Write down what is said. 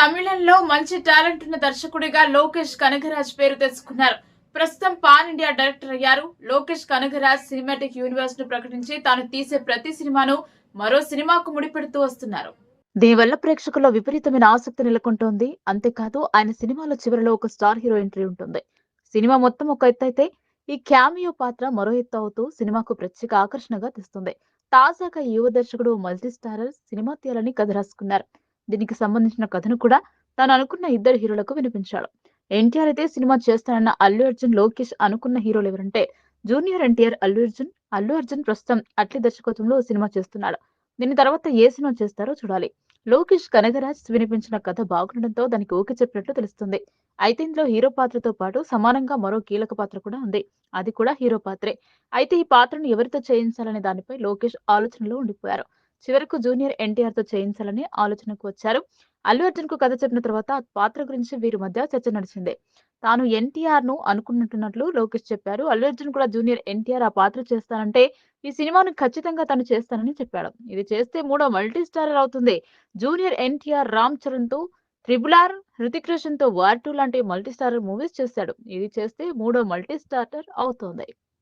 తమిళంలో మంచి టాలెంట్ ఉన్న దర్శకుడిగా లోకేష్ కనగరాజ్ పేరు తెచ్చుకున్నారు. ప్రస్తుతం పాన్ ఇండియా డైరెక్టర్ అయ్యారు. లోకేష్ కనగరాజ్ సినిమాటిక్ యూనివర్స్ ను ప్రకటించి తాను తీసే ప్రతి సినిమాను మరో సినిమాకు ముడిపెడుతూ వస్తున్నారు. దీనివల్ల ప్రేక్షకుల్లో విపరీతమైన ఆసక్తి నెలకొంటోంది. అంతేకాదు ఆయన సినిమాల చివరిలో ఒక స్టార్ హీరో ఎంట్రీ ఉంటుంది. సినిమా మొత్తం ఒక ఎత్తైతే ఈ క్యామియో పాత్ర మరో ఎత్తు అవుతూ సినిమాకు ప్రత్యేక ఆకర్షణగా తెస్తుంది. తాజాగా ఈ యువ దర్శకుడు మల్టీ స్టారర్ సినిమా తీయాలని కథ రాసుకున్నారు. దీనికి సంబంధించిన కథను కూడా తాను అనుకున్న ఇద్దరు హీరోలకు వినిపించాడు. ఎన్టీఆర్ అయితే సినిమా చేస్తానన్న అల్లు అర్జున్, లోకేష్ అనుకున్న హీరోలు ఎవరంటే జూనియర్ ఎన్టీఆర్ అల్లు అర్జున్ ప్రస్తుతం అట్లీ దర్శకత్వంలో సినిమా చేస్తున్నాడు. దీని తర్వాత ఏ సినిమా చేస్తారో చూడాలి. లోకేష్ కనగరాజ్ వినిపించిన కథ బాగుండడంతో దానికి ఓకే చెప్పినట్లు తెలుస్తుంది. అయితే ఇందులో హీరో పాత్రతో పాటు సమానంగా మరో కీలక పాత్ర కూడా ఉంది. అది కూడా హీరో పాత్రే. అయితే ఈ పాత్రను ఎవరితో చేయించాలనే దానిపై లోకేష్ ఆలోచనలో ఉండిపోయారు. చివరకు జూనియర్ ఎన్టీఆర్ తో చేయించాలని ఆలోచనకు వచ్చారు. అల్లు అర్జున్ కు కథ చెప్పిన తర్వాత ఆ పాత్ర గురించి వీరి మధ్య చర్చ నడిచింది. తాను ఎన్టీఆర్ ను అనుకున్నట్టున్నట్లు లోకేష్ చెప్పారు. అల్లు అర్జున్ కూడా జూనియర్ ఎన్టీఆర్ ఆ పాత్ర చేస్తానంటే ఈ సినిమాను ఖచ్చితంగా తను చేస్తానని చెప్పాడు. ఇది చేస్తే మూడో మల్టీ స్టారర్ అవుతుంది. జూనియర్ ఎన్టీఆర్ రామ్ చరణ్ తో ట్రిపుల్ ఆర్, హృతిక్ రోషన్ తో వార్ 2 లాంటి మల్టీ స్టారర్ మూవీస్ చేశాడు. ఇది చేస్తే మూడో మల్టీ స్టారర్ అవుతోంది.